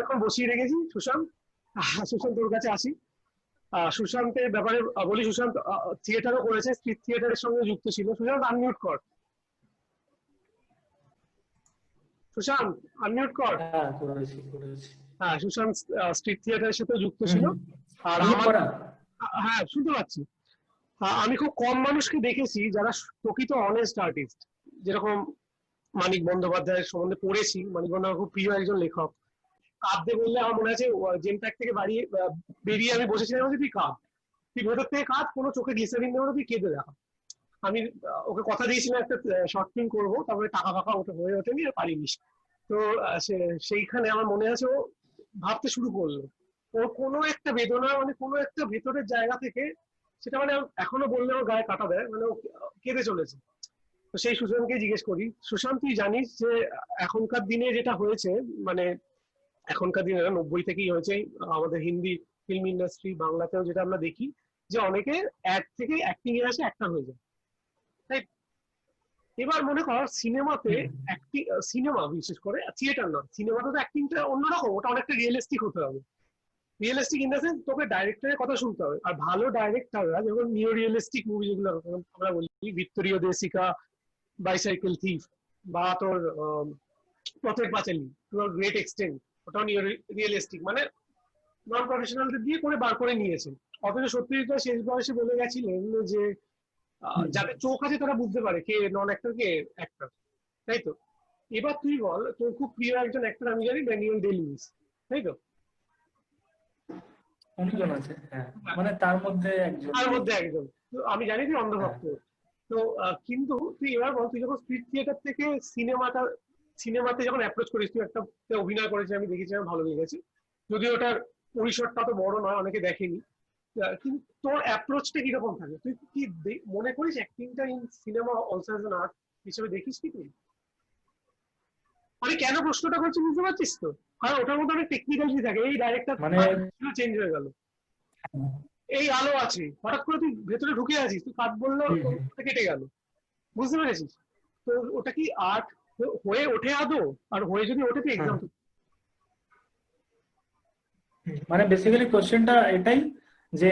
এখন বসিয়ে রেখেছি সুশান্ত। সুশান্ত তোর কাছে আসি। সুশান্তের ব্যাপারে বলি। সুশান্ত থিয়েটারও করেছে, স্ট্রিট থিয়েটারের সঙ্গে যুক্ত ছিল। সুশান্ত আনমিউট কর। সুশান্ত আনমিউট কর। হ্যাঁ করেছি করেছি। হ্যাঁ, সুশান্ত স্ট্রিট থিয়েটারের সাথে যুক্ত ছিল। আর আমার হ্যাঁ শুনতে পাচ্ছি। আমি খুব কম মানুষকে দেখেছি যারা প্রকৃত অনেস্ট আর্টিস্ট। যেরকম মানিক বন্দ্যোপাধ্যায়ের সম্বন্ধে পড়েছি। মানিক বন্দ্যোপাধ্যায় খুব প্রিয় একজন লেখক। কাঁদতে বললে আমার মনে আছে জেমপ্যাক থেকে বেরিয়ে আমি বসেছিলাম যে তুই কাঁদ, তুই ভেতর থেকে কাঁদ, কোনো চোখে গ্লিসারিন দেবো না, তুই কেঁদে দেখা। আমি ওকে কথা দিয়েছিলাম একটা শর্ট ফিল্ম করবো, তারপরে টাকা ফাঁকা ওটা হয়ে ওঠেনি আর পারিনি। তো সেইখানে আমার মনে আছে ও ভাবতে শুরু করলো। ওর কোনো একটা বেদনা, মানে কোনো একটা ভেতরের জায়গা থেকে, সেটা মানে এখনো বললে ওর গায়ে কাটা দেয়, মানে ও কেঁদে চলেছে। তো সেই সুশান্তকে জিজ্ঞেস করি, সুশান্ত তুই জানিস যে এখনকার দিনে যেটা হয়েছে, মানে এখনকার দিনে 90 থেকেই হয়েছে আমাদের হিন্দি ফিল্ম ইন্ডাস্ট্রি, বাংলাতেও যেটা আমরা দেখি, যে অনেকে অ্যাড থেকে অ্যাক্টিং এ আসে, একটা হয়ে যায়, তাই? এবার মনে কর সিনেমাতে অ্যাক্টিং, সিনেমা বিশেষ করে থিয়েটার নয়, সিনেমাতে তো অ্যাক্টিংটা অন্যরকম, ওটা অনেকটা রিয়েলিস্টিক হতে হবে। রিয়েলিস্টিক ইন দ্য সেন্স তোকে ডাইরেক্টরের কথা শুনতে হবে। আর ভালো ডাইরেক্টররা যেমন নিও রিয়েলিস্টিক মুভি যেগুলো আমরা বলি, ভিক্টোরিও দে সিকা, বাইসাইকেল থিফ, বা তোর পথের পাঁচালী, তোর গ্রেট এক্সটেন্ট, ওটাও নিও রিয়েলিস্টিক, মানে নন প্রফেশনালদের দিয়ে করে বার করে নিয়েছে। অথচ সত্যজিৎ রায় শেষ বয়সে বলে গেছিলেন যে যাদের চোখ আছে তারা বুঝতে পারে কে নন অ্যাক্টর কে অ্যাক্টর, তাই তো? এবার তুই বল, তোর খুব প্রিয় একজন অ্যাক্টর আমি জানি, ড্যানিয়েল ডে লুইস, তাই তো? অনেকজন আছে, হ্যাঁ, মানে তার মধ্যে একজন। তো আমি জানি তুই অন্ধভক্ত। তো কিন্তু তুই এবার বল, তুই যখন স্ট্রিট থিয়েটার থেকে সিনেমাতে যখন অ্যাপ্রোচ করিস, তুই একটা অভিনয় করেছিস, আমি দেখেছি, আমার ভালো লেগেছে, যদিও ওটার পরিসরটা তো বড় নয়, অনেকে দেখেনি। কিন্তু তোর অ্যাপ্রোচটা কিরকম থাকে? তুই কি মনে করিস অ্যাক্টিংটা in cinema also as an art হিসেবে দেখিস কি তুই? আমি কেন প্রশ্নটা করছি বুঝতে পারছিস তো? কারণ ওটার মধ্যে অনেক টেকনিক্যালিটি থাকে। এই ডাইরেক্টর মানে চেঞ্জ হয়ে গেল, এই আলো আছে, হঠাৎ করে তুই ভেতরে ঢুকে আছিস, তুই কাট বললো কেটে গেল, বুঝতে পেরেছিস? তো ওটা কি আর্ট হয়ে ওঠে আদৌ? আর হয়ে যদি ওঠে তুই এক্সাম, মানে বেসিক্যালি কোশ্চেনটা এটাই যে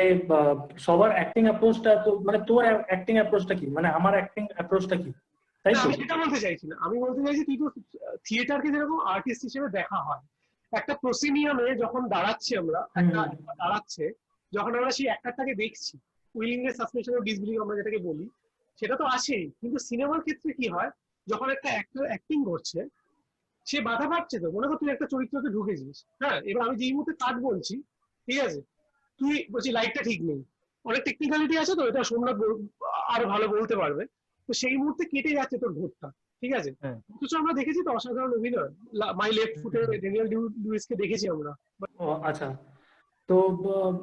সবার অ্যাক্টিং অ্যাপ্রোচটা, তো মানে তোর অ্যাক্টিং অ্যাপ্রোচটা কি, মানে আমার অ্যাক্টিং অ্যাপ্রোচটা কি, তাই তো? আমি সেটা বলতে চাইছি না। আমি বলতে চাইছি তুই তো থিয়েটারকে যেরকম আর্টিস্ট হিসেবে দেখা হয়, একটা প্রসিনিয়ামে যখন দাঁড়াচ্ছি আমরা, একটা দাঁড়াচ্ছে, যখন আমরা সেই অ্যাক্টরটাকে দেখছি, উইলিংনেস, সাসপেনশন অফ ডিসবিলিভ আমরা যেটাকে বলি, সেটা তো আসেই। কিন্তু সিনেমার ক্ষেত্রে কি হয়, যখন একটা অ্যাক্টর অ্যাক্টিং করছে, সে বাধা পাচ্ছে। তো মনে কর তুই একটা চরিত্রতে ঢুকেছিস, হ্যাঁ, এবার আমি যেই মুহূর্তে কাট বলছি, ঠিক আছে, তুই বলছি লাইটটা ঠিক নেই, অনেক টেকনিক্যালিটি আছে, তো এটা সোমনাথ আরো ভালো বলতে পারবে। তো সেই মুহূর্তে কেটে যাচ্ছে তোর ভোটটা, ঠিক আছে? অথচ আমরা দেখেছি তো অসাধারণ অভিনয়, মাই লেফট ফুটে ড্যানিয়েল লুইসকে দেখেছি আমরা। ও আচ্ছা, তো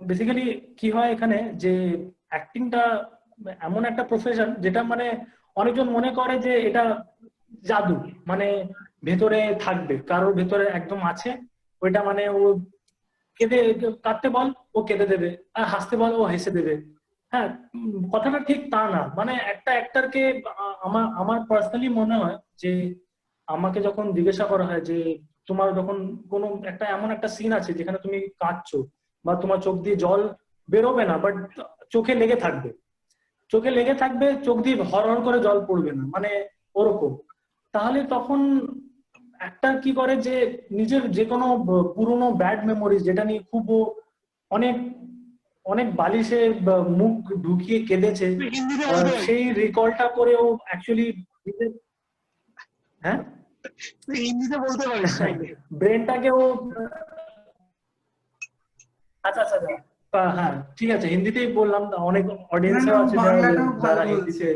বেসিক্যালি কি হয় এখানে, যে অ্যাক্টিংটা এমন একটা প্রফেশন যেটা মানে অনেকজন মনে করে যে এটা জাদু, মানে ভেতরে থাকবে, কারোর ভেতরে একদম আছে ওইটা, মানে ও কেঁদে কাঁদতে বল ও কেঁদে দেবে, আর হাসতে বল ও হেসে দেবে। হ্যাঁ, কথাটা ঠিক তা না। মানে একটা অ্যাক্টরকে, আমার আমার পার্সোনালি মনে হয় যে আমাকে যখন জিজ্ঞাসা করা হয় যে তোমার যখন কোনো একটা এমন একটা সিন আছে যেখানে তুমি কাঁদছো, বা তোমার চোখ দিয়ে জল বেরোবে না, বাট চোখে লেগে থাকবে, চোখে লেগে থাকবে, চোখ দিয়ে হর হর করে জল পড়বে না, মানে ওরকম, তাহলে তখন একটা কি করে যে নিজের যে কোনো পুরোনো ব্যাড মেমোরিজ, যেটা নিয়ে খুব অনেক অনেক বালিশে মুখ ঢুকিয়ে কেঁদেছে, সেই রিকলটা করে ও অ্যাকচুয়ালি নিজের, হ্যাঁ হিন্দিতে বলতে পারিস ব্রেনটাকে ও, আচ্ছা আচ্ছা হ্যাঁ ঠিক আছে, হিন্দিতেই বললাম, অনেক অডিয়েন্সও আছে যারা হিন্দিতে,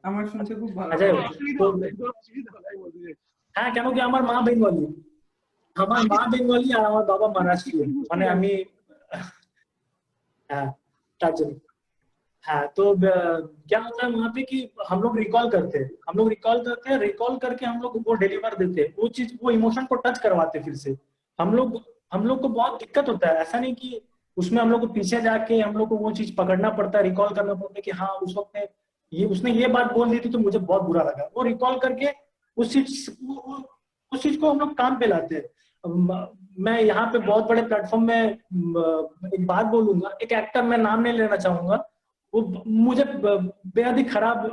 আমার শুনতে খুব ভালো লাগে। হ্যাঁ, কেন কি আমার মা বেঙ্গলি, আর আমার बाबा महाराष्ट्रियन, মানে আমি, हाँ ताजन, हाँ तो क्या होता है वहाँ पे कि हम लोग रिकॉल करते हैं, रिकॉल करके हम लोग वो डिलीवर देते हैं, वो चीज, वो इमोशन को टच करवाते हैं फिर से। हम लोग को बहुत दिक्कत होता है, ऐसा नहीं कि उसमें हम लोग को पीछे जाके हम लोग को वो चीज पकड़ना पड़ता है, रिकॉल करना पड़ता है कि हाँ उस वक्त में उसने ये बात बोल दी थी तो मुझे बहुत बुरा लगा, वो रिकॉल करके उस चीज को हम लोग काम पे लाते हैं। मैं यहाँ पे बहुत बड़े प्लेटफॉर्म में एक बात बोलूंगा, एक एक्टर, मैं नाम नहीं लेना चाहूंगा, वो मुझे बेहद ही खराब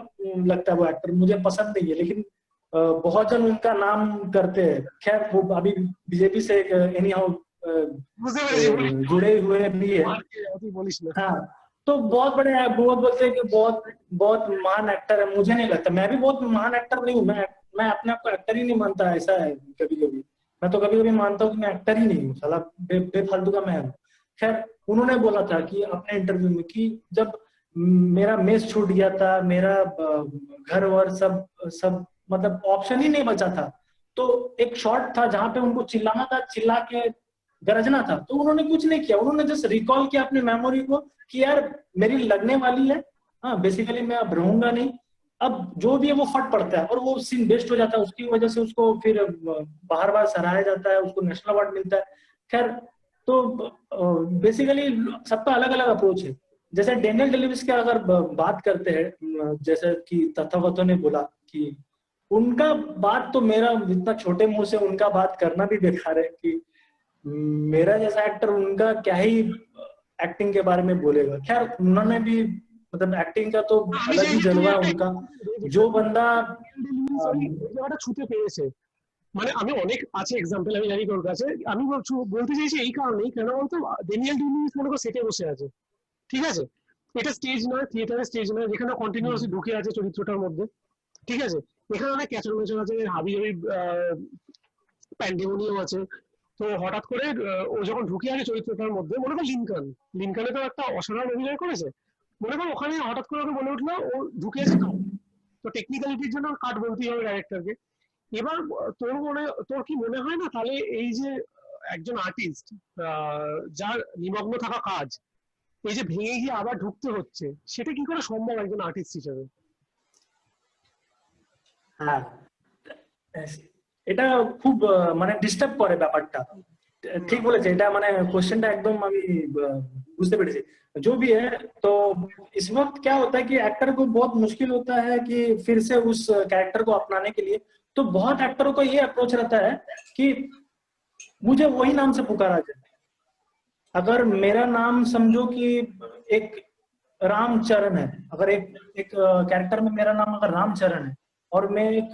लगता है, वो एक्टर मुझे पसंद नहीं है, लेकिन बहुत जन उनका नाम करते हैं। खैर वो अभी बीजेपी से एनी हाउ जुड़े हुए भी है। हाँ, तो बहुत बड़े बहुत बोलते हैं कि बहुत बहुत महान एक्टर है, मुझे नहीं लगता। मैं भी बहुत महान एक्टर नहीं हूँ, मैं अपने आप को एक्टर ही नहीं मानता, ऐसा है कभी कभी। मैं तो कभी कभी मानता हूँ कि मैं एक्टर ही नहीं हूँ, साला बेफालतू का मैं हूँ। खैर, उन्होंने बोला था कि अपने इंटरव्यू में कि जब मेरा मेस छूट गया था, मेरा घर वर सब सब मतलब ऑप्शन ही नहीं बचा था, तो एक शॉट था जहां पे उनको चिल्लाना था, चिल्ला के गरजना था, तो उन्होंने कुछ नहीं किया। उन्होंने जस्ट रिकॉल किया अपनी मेमोरी को कि यार मेरी लगने वाली है, हाँ बेसिकली मैं अब रहूंगा नहीं, अब जो भी है वो फट पड़ता है और वो सीन बेस्ट हो जाता है। उसकी वजह से उसको फिर बार बार सराहा जाता है, उसको नेशनल अवार्ड मिलता है। खैर, तो बेसिकली सबका अलग अलग अप्रोच है। जैसे डेनियल डेलुइस की अगर बात करते हैं, जैसे कि तथागतों ने बोला कि उनका बात तो मेरा इतना छोटे मुंह से उनका बात करना भी बेकार है कि मेरा जैसा एक्टर उनका क्या ही एक्टिंग के बारे में बोलेगा। खैर, उन्होंने भी मतलब एक्टिंग का तो अलग ही जलवा है उनका। जो बंदा জায়গাটা ছুতে পেরেছে, মানে আমি অনেক আছে এক্সাম্পল আমি জানি তোর কাছে। আমি বলতে চাইছি এই কারণেই, কেন বলতো ড্যানিয়েল ডে-লুইস মনে কর সেটে বসে আছে, ঠিক আছে, এটা স্টেজ নয়, থিয়েটারের স্টেজ নয়, যেখানে কন্টিনিউয়াসলি ঢুকে আছে চরিত্রটার মধ্যে, ঠিক আছে। এখানে অনেক ক্যাচর ম্যাচর আছে, হাবি জাবি প্যান্ডেমোনিয়াম আছে। তো হঠাৎ করে ও যখন ঢুকে আছে চরিত্রটার মধ্যে, মনে কর লিঙ্কন, লিঙ্কনে তো একটা অসাধারণ অভিনয় করেছে, মনে কর ওখানে হঠাৎ করে ওকে বলে উঠলো ও ঢুকে আছে কাট, তো টেকনিক্যালিটির জন্য কাট বলতেই হবে ডাইরেক্টরকে। এবার তোর কি মনে হয় না তাহলে এই যে একজন আর্টিস্ট যার নিমগ্ন থাকা কাজ, এই যে ভেঙে গিয়ে আবার ঢুকতে হচ্ছে, সেটা কি করে সম্ভব একজন আর্টিস্ট হিসেবে? হ্যাঁ, এটা খুব মানে ডিস্টার্ব করে ব্যাপারটা। ঠিক বলেছে, এটা মানে क्वेश्चनটা একদম আমি বুঝতে পেরেছি। जो भी है, तो इस वक्त क्या होता है कि एक्टर को बहुत मुश्किल होता है कि फिर से उस कैरेक्टर को अपनाने के लिए। तो बहुत एक्टरों को ये अप्रोच रहता है कि मुझे वही नाम से पुकारा जाए। अगर मेरा नाम समझो कि एक रामचरण है, अगर एक कैरेक्टर में मेरा नाम अगर रामचरण है और मैं एक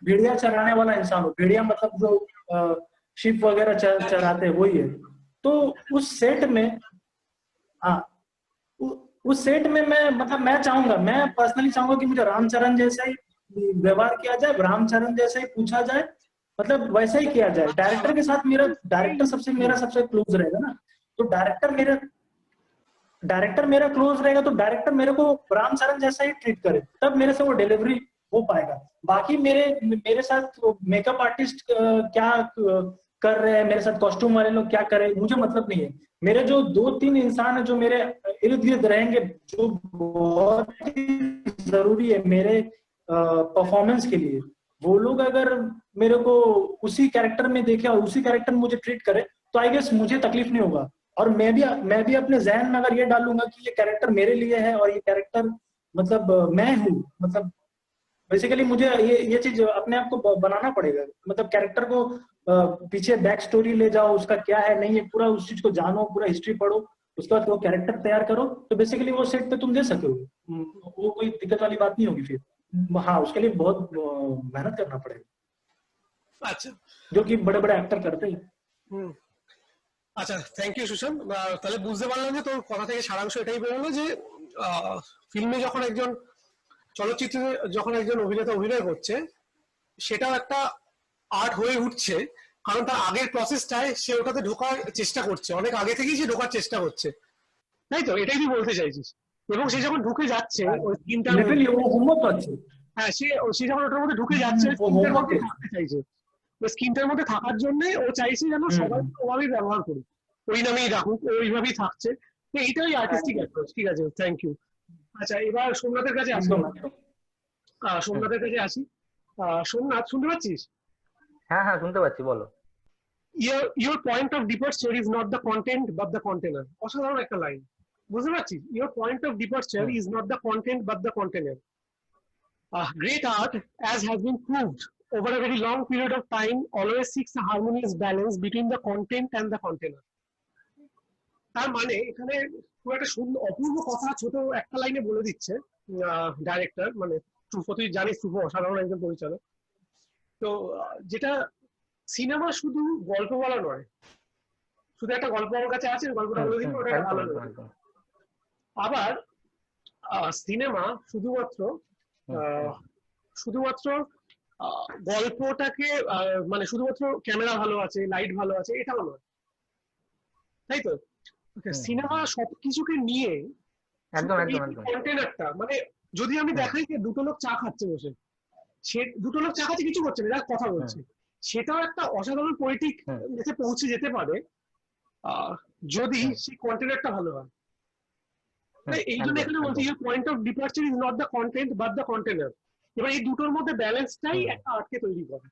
भेड़िया चराने वाला इंसान हूँ, भेड़िया मतलब जो शिप वगैरह चराते हैं वही है, तो उस सेट में, हाँ, उस सेट में मैं मतलब मैं पर्सनली चाहूंगा कि मुझे रामचरण जैसा ही व्यवहार किया जाए, रामचरण जैसा ही पूछा जाए, मतलब वैसा ही किया जाए। डायरेक्टर के साथ मेरा सबसे क्लोज रहेगा ना, तो डायरेक्टर मेरा क्लोज रहेगा, तो डायरेक्टर मेरे को रामचरण जैसा ही ट्रीट करे, तब मेरे से वो डिलीवरी हो पाएगा। बाकी मेरे साथ मेकअप आर्टिस्ट क्या कर रहे हैं, मेरे साथ कॉस्ट्यूम वाले लोग क्या कर रहे हैं, मुझे मतलब नहीं है। मेरे जो 2-3 इंसान है जो मेरे इर्द गिर्द रहेंगे, जो बहुत ही जरूरी है मेरे परफॉर्मेंस के लिए, वो लोग अगर मेरे को उसी कैरेक्टर में देखे और उसी कैरेक्टर में मुझे ट्रीट करे, तो आई गेस मुझे तकलीफ नहीं होगा। और मैं भी अपने जहन में अगर ये डालूंगा कि ये कैरेक्टर मेरे लिए है और ये कैरेक्टर मतलब मैं हूँ, मतलब बेसिकली मुझे ये चीज अपने आप को बनाना पड़ेगा। मतलब कैरेक्टर को पीछे बैक स्टोरी ले जाओ, उसका क्या है नहीं है, पूरा उस चीज को जानो, पूरा हिस्ट्री पढ़ो, उसके बाद वो कैरेक्टर तैयार करो, तो बेसिकली वो सेट पे तुम दे सकोगे, वो कोई दिक्कत वाली बात नहीं होगी फिर। हाँ, उसके लिए बहुत मेहनत करना पड़ेगा। अच्छा, जो कि बड़े बड़े एक्टर करते हैं। আচ্ছা, থ্যাংক ইউ সুশান্ত। তাহলে বুঝতে পারলাম যে তোর কথা থেকে সারাংশ এটাই বেরোলো যে ফিল্মে যখন একজন চলচ্চিত্রে যখন একজন অভিনেতা অভিনয় করছে, সেটাও একটা আর্ট হয়ে উঠছে, কারণ তার আগের প্রসেসটায় সে ওটাতে ঢোকার চেষ্টা করছে, অনেক আগে থেকেই সে ঢোকার চেষ্টা করছে, তাই তো? এটাই তুই বলতে চাইছিস। এবং সে যখন ঢুকে যাচ্ছে ওই স্ক্রিনটার মধ্যে, হ্যাঁ, সে যখন ওটার মধ্যে ঢুকে যাচ্ছে স্ক্রিনটার মধ্যে থাকতে চাইছে, ওই স্ক্রিনটার মধ্যে থাকার জন্য ও চাইছে যেন সবাই ওভাবেই ব্যবহার করুক, ওই নামেই রাখুক, ওইভাবেই থাকছে। তো এইটাই আর্টিস্টিক অ্যাপ্রোচ। ঠিক আছে, থ্যাংক ইউ। আচ্ছা, এবার সোমনাথের কাছে আসি। সোমনাথ, শুনতে পাচ্ছিস? হ্যাঁ হ্যাঁ, শুনতে পাচ্ছি, বলো। Your point of departure is not the content but the container. অসাধারণ একটা লাইন, বুঝতে পারছিস? Your point of departure is not the content but the container. Great art, as has been proved over a very long period of time always seeks a harmonious balance between the content and the container. তার মানে এখানে খুব একটা সুন্দর অপূর্ব কথা ছোট একটা লাইনে বলে দিচ্ছে ডাইরেক্টর, মানে তুই জানিস তুই অসাধারণ একজন পরিচালক। তো যেটা সিনেমা শুধু গল্প বলা নয়, শুধু একটা গল্প আমার কাছে আছে গল্পটা বলে দিবি ওটা ভালো লাগে। আবার সিনেমা শুধুমাত্র গল্পটাকে মানে শুধুমাত্র ক্যামেরা ভালো আছে, লাইট ভালো আছে এটাও নয়, তাই তো? সিনেমা সবকিছুকে নিয়ে কন্টেনারটা, মানে যদি আমি দেখাই যে দুটো লোক চা খাচ্ছে বসে, সে দুটো লোক চা খাচ্ছে কিছু করছে না, এরা কথা বলছে, সেটাও একটা অসাধারণ পোয়েটিক এতে পৌঁছে যেতে পারে যদি সেই কন্টেনারটা ভালো হয়। এই জন্য এখানে বলছি point of departure is not the content but the container. এবার এই দুটোর মধ্যে ব্যালেন্সটাই একটা আর্টকে তৈরি করে।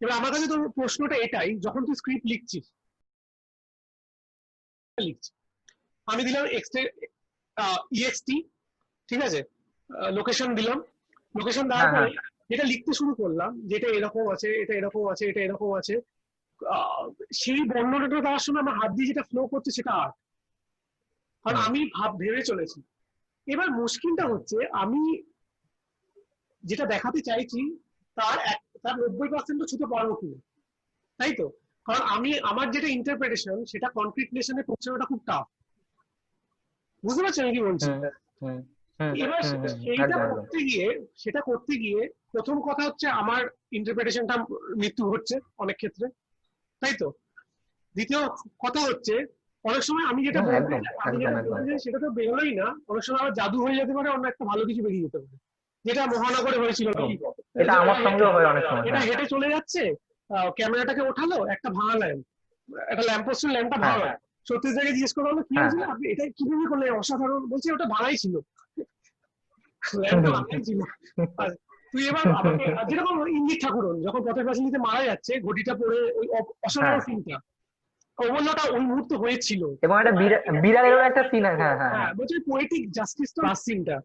এবার আমার কাছে তোর প্রশ্নটা এটাই, যখন তুই স্ক্রিপ্ট লিখছিস, আমি দিলাম ইএক্সটি, ঠিক আছে, লোকেশন দিলাম, লোকেশন দেওয়ার পরে যেটা লিখতে শুরু করলাম, যেটা এরকম আছে, এটা এরকম আছে, এটা এরকম আছে, সেই বর্ণনাটা দেওয়ার সময় আমার হাত দিয়ে যেটা ফ্লো করছে সেটা আর্ট, কারণ আমি ভেবে চলেছি। এবার মুশকিলটা হচ্ছে আমি যেটা দেখাতে চাইছি তার 90% ছুতে পারবো কিনা, তাই তো? কারণ আমার যেটা ইন্টারপ্রিটেশন সেটা কনক্রিটনেশনে পৌঁছানোটা খুব টাফ। বুঝতে পারছেন আমি কি বলছি? এবার সেটা করতে গিয়ে প্রথম কথা হচ্ছে আমার ইন্টারপ্রিটেশনটা মৃত্যু হচ্ছে অনেক ক্ষেত্রে, তাই তো? দ্বিতীয় কথা হচ্ছে অনেক সময় আমি যেটা বলছি সেটা তো বেরোলোই না, অনেক সময় আবার জাদু হয়ে যেতে পারে, অন্য একটা ভালো কিছু বেরিয়ে যেতে পারে, যেটা মহানগরে হয়েছিল। এটা আমার সঙ্গেও হয় অনেক সময়। এটা হেঁটে চলে যাচ্ছে, ক্যামেরাটাকে ওঠালো, একটা ভাঙা ল্যাম্প, একটা ল্যাম্পপোস্টের ল্যাম্পটা ভাঙা, সত্যি জায়গায় জিজ্ঞেস করা হলো কি হয়েছিল, আপনি এটা কিভাবে করলে, অসাধারণ, বলছি ওটা ভাঙাই ছিল, ল্যাম্পটা ভাঙাই ছিল। তুই এবার যেরকম ইঙ্গিত ঠাকুরন যখন পথের পাঁচালীতে নিতে মারা যাচ্ছে, ঘটিটা পরে ওই অসাধারণ সিনটা, অমূল্যটা ওই মুহূর্তে হয়েছিল, এবং একটা বিড়ালেরও একটা সিন আছে। হ্যাঁ, বলছি পোয়েটিক জাস্টিস তো লাস্ট সিনটা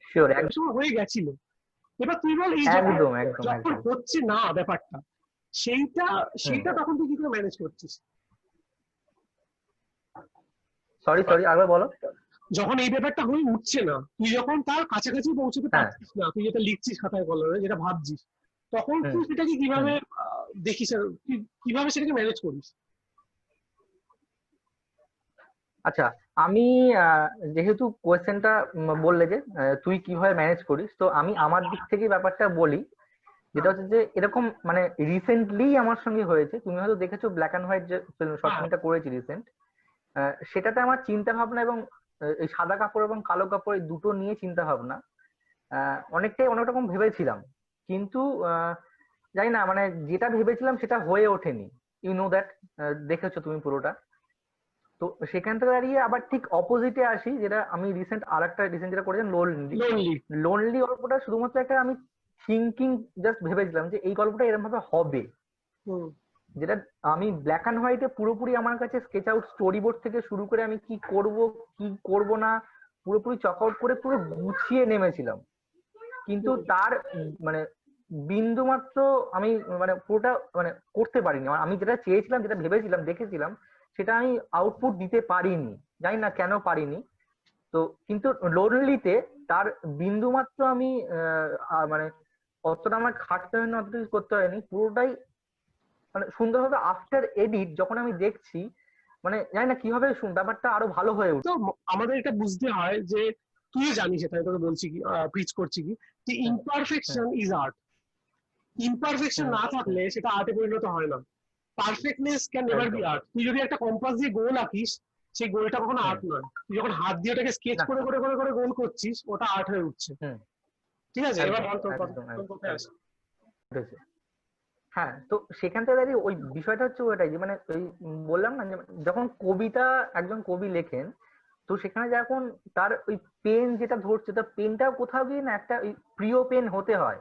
এক সময় হয়ে গেছিল। এবার তুই বল এই যখন হচ্ছে না ব্যাপারটা, সেইটা তখন তুই কি করে ম্যানেজ করছিস? সরি আবার বলো। যখন এই ব্যাপারটা হয়ে উঠছে না, তুই যখন তার কাছাকাছি পৌঁছতে পারছিস না, তুই যেটা লিখছিস খাতায় কলমে, যেটা ভাবছিস, তখন তুই সেটাকে কিভাবে দেখিস, কিভাবে সেটাকে ম্যানেজ করিস? আচ্ছা, আমি যেহেতু কোয়েশ্চেনটা বললে যে তুই কিভাবে ম্যানেজ করিস, তো আমি আমার দিক থেকে ব্যাপারটা বলি, যেটা হচ্ছে যে এরকম মানে রিসেন্টলি আমার সঙ্গে হয়েছে। তুমি হয়তো দেখেছো ব্ল্যাক অ্যান্ড হোয়াইট যে শর্ট ফিল্মটা করেছি রিসেন্ট, সেটাতে আমার চিন্তা ভাবনা এবং এই সাদা কাপড় এবং কালো কাপড় এই দুটো নিয়ে চিন্তা ভাবনা অনেকটাই অনেক রকম ভেবেছিলাম, কিন্তু জানি না মানে যেটা ভেবেছিলাম সেটা হয়ে ওঠেনি। ইউ নো দ্যাট, দেখেছো তুমি পুরোটা। তো সেখান থেকে দাঁড়িয়ে আবার ঠিক অপোজিটে আসি, যেটা আমি রিসেন্ট যেটা করেছেন লোনলি গল্পটা শুধুমাত্র একটা আমি থিঙ্কিং জাস্ট ভেবেছিলাম যে এই গল্পটা এরকম ভাবে হবে, যেটা আমি ব্ল্যাক অ্যান্ড হোয়াইটে পুরোপুরি আমার কাছে স্কেচ আউট স্টোরি বোর্ড থেকে শুরু করে আমি কি করব না পুরোপুরি চক আউট করে পুরো গুছিয়ে নেমেছিলাম, কিন্তু তার মানে বিন্দু মাত্র আমি মানে পুরোটা মানে করতে পারিনি। আমি যেটা চেয়েছিলাম, যেটা ভেবেছিলাম, দেখেছিলাম, সেটা আমি আউটপুট দিতে পারিনি, জানি না কেন পারিনি। তো কিন্তু লোনলিতে তার বিন্দু মাত্র আমি মানে অতটা আমার খাটতে হয়নি, অত কিছু করতে হয়নি, পুরোটাই মানে সুন্দরভাবে আফটার এডিট যখন আমি দেখছি, মানে জানি না কিভাবে ব্যাপারটা আরো ভালো হয়ে উঠছে। তো আমাদের এটা বুঝতে হয় যে তুইও জানিস, এটা তোকে বলছি কি, প্রিচ করছি কি, যে ইমপারফেকশন ইজ আর্ট। ইমপারফেকশন না থাকলে সেটা আর্টে পরিণত হয় না। Perfectness can never be art. তুই যদি একটা কম্পাস দিয়ে গোল আঁকিস, সেই গোলটা কখনো আর্ট নয়। তুই যখন হাত দিয়ে ওটাকে স্কেচ করে করে করে করে গোল করছিস, ওটা আর্ট হয়ে উঠছে। ঠিক আছে, এবার বল তোর কথায় আসি। হ্যাঁ, তো সেখান থেকে দাঁড়িয়ে ওই বিষয়টা হচ্ছে ওইটাই যে মানে ওই বললাম না যে যখন কবিতা একজন কবি লেখেন, তো সেখানে যখন তার ওই পেন যেটা ধরছে, তার পেনটাও কোথাও গিয়ে না একটা ওই প্রিয় পেন হতে হয়।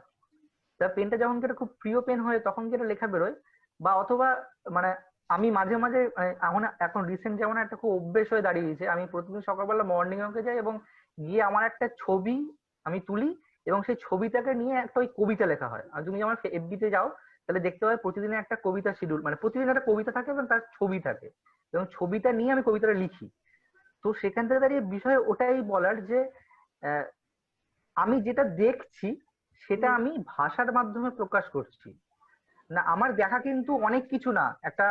তার পেনটা যখন যেটা খুব প্রিয় পেন হয় তখন যেটা লেখা বেরোয়, বা অথবা মানে আমি মাঝে মাঝে এখন রিসেন্ট যেমন একটা খুব অভ্যেস হয়ে দাঁড়িয়েছে, আমি প্রতিদিন সকালবেলা মর্নিং ওয়াকে যাই এবং গিয়ে আমার একটা ছবি আমি তুলি এবং সেই ছবিটাকে নিয়ে একটা ওই কবিতা লেখা হয়। আর তুমি যেমন এফবি তে যাও, তাহলে দেখতে হয় প্রতিদিনের একটা কবিতা শিডিউল, মানে প্রতিদিন একটা কবিতা থাকে এবং তার ছবি থাকে, এবং ছবিটা নিয়ে আমি কবিতাটা লিখি। তো সেখান থেকে দাঁড়িয়ে বিষয় ওটাই বলার যে আহ, আমি যেটা দেখছি সেটা আমি ভাষার মাধ্যমে প্রকাশ করছি। না, আমার দেখা কিন্তু অনেক কিছু না, একটা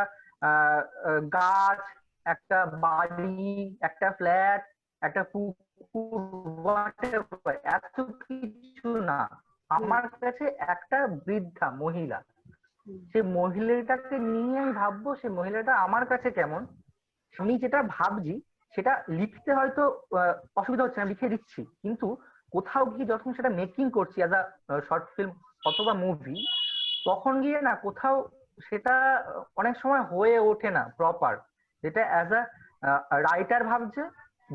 গাছ, একটা বাড়ি, একটা ফ্ল্যাট, একটা পুকুর, whatever, এত কিছু না। আমার কাছে একটা বৃদ্ধা মহিলা, সে মহিলাটাকে নিয়ে আমি ভাববো সে মহিলাটা আমার কাছে কেমন। আমি যেটা ভাবছি সেটা লিখতে হয়তো অসুবিধা হচ্ছে না, লিখে দিচ্ছি, কিন্তু কোথাও গিয়ে যখন সেটা মেকিং করছি অ্যাজ আ শর্ট ফিল্ম অথবা মুভি, তখন গিয়ে না কোথাও সেটা অনেক সময় হয়ে ওঠে না প্রপার, যেটা অ্যাজ আ রাইটার ভাবছে।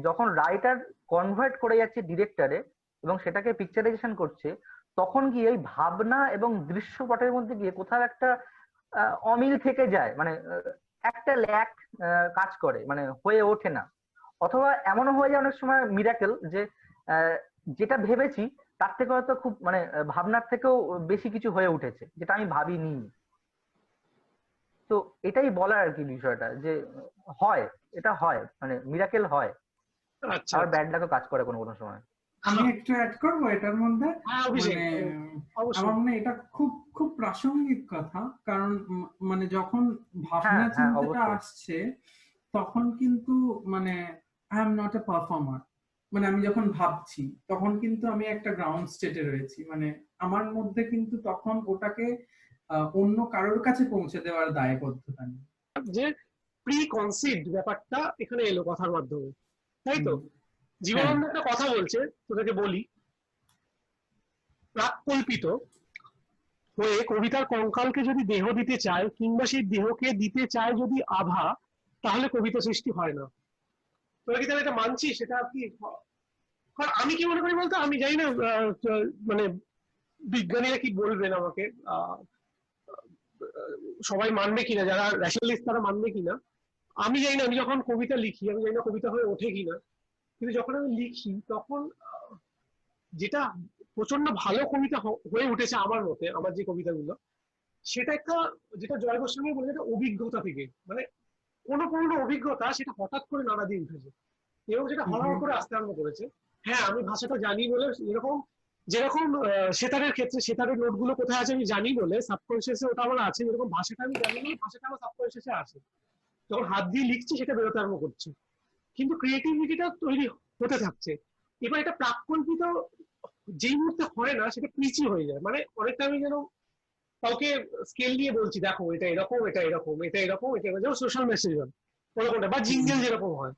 যখন রাইটার কনভার্ট করে যাচ্ছে ডিরেক্টরে এবং সেটাকে পিকচারাইজেশন করছে, তখন গিয়ে এই ভাবনা এবং দৃশ্যপটের মধ্যে গিয়ে কোথাও একটা অমিল থেকে যায়, মানে একটা ল্যাক কাজ করে, মানে হয়ে ওঠে না। অথবা এমনও হয়ে যায় অনেক সময় মিরাকেল যে আহ, যেটা ভেবেছি তার থেকে হয়তো খুব মানে ভাবনার থেকেও বেশি কিছু হয়ে উঠেছে যেটা আমি ভাবিনি। তো এটাই বলার আর কি বিষয়টা, যে হয়, এটা হয়, মানে মিরাকেল হয়, আচ্ছা আবার আচ্ছা। ব্যাড লাকও কাজ করে কোনো কোনো সময়। আমি একটু অ্যাড করবো এটার মধ্যে। হ্যাঁ অভিষেক, মানে অবশ্যই। আমার মনে হয় এটা খুব খুব প্রাসঙ্গিক কথা, কারণ মানে যখন হ্যাঁ ভাবনা হ্যাঁ চিন্তাটা অবশ্যই। আসছে তখন কিন্তু মানে I am not a performer. মানে আমি যখন ভাবছি তখন কিন্তু আমি একটা গ্রাউন্ড স্টেটে রয়েছি, মানে আমার মধ্যে কিন্তু তখন ওটাকে অন্য কারোর কাছে পৌঁছে দেওয়ার দায়বদ্ধতা নেই। যে প্রি কনসিভড ব্যাপারটা এখানে এলো কথার মাধ্যমে, তাই তো? হুম, হ্যাঁ, জীবনানন্দ একটা কথা বলছে, তোদেরকে বলি, প্রাকল্পিত হয়ে কবিতার কঙ্কালকে যদি দেহ দিতে চায়, কিংবা সেই দেহকে দিতে চায় যদি আভা, তাহলে কবিতা সৃষ্টি হয় না। তোরা কি তাহলে এটা মানছিস? সেটা আর কি, কারণ আমি কি মনে করি বলতো, আমি জানি না মানে বিজ্ঞানীরা কি বলবেন আমাকে, আহ, সবাই মানবে কিনা, যারা ন্যাশনালিস্ট তারা মানবে কিনা আমি জানি না। আমি যখন কবিতা লিখি, আমি জানি না কবিতা হয়ে ওঠে কিনা, কিন্তু যখন আমি লিখি তখন যেটা প্রচন্ড ভালো কবিতা হয়ে উঠেছে আমার মতে, আমার যে কবিতাগুলো, সেটা একটা, যেটা জয় গোস্বামী বলে, একটা অভিজ্ঞতা থেকে, মানে কোনো কোনো অভিজ্ঞতা সেটা হঠাৎ করে নাড়া দিয়ে উঠেছে এবং যেটা হরহর করে আসতে আরম্ভ করেছে। হ্যাঁ, আমি ভাষাটা জানি বলে, এরকম যেরকম সেতারের ক্ষেত্রে সেতারের নোটগুলো কোথায় আছে আমি জানি বলে সাবকনসিয়াসে ওটা আমার আছে, এরকম ভাষাটা আমি জানি বলে ভাষাটা আমার সাবকনসিয়াসে আছে। যখন হাত দিয়ে লিখছি সেটা বেরোতে আরম্ভ করছে, কিন্তু ক্রিয়েটিভিটিটা তৈরি হতে থাকছে। এবার এটা প্রাকল্পিত যেই মুহূর্তে হয় না, সেটা পিচি হয়ে যায়। মানে অনেকটা আমি যেন কাউকে স্কেল নিয়ে বলছি, দেখো এটা এরকম, এটা এরকম, এটা এরকম, এটা এরকম, যেমন সোশ্যাল মেসেজ হয় ওরকমটা, বা হুম, জিঙ্গেল যেরকম হয়।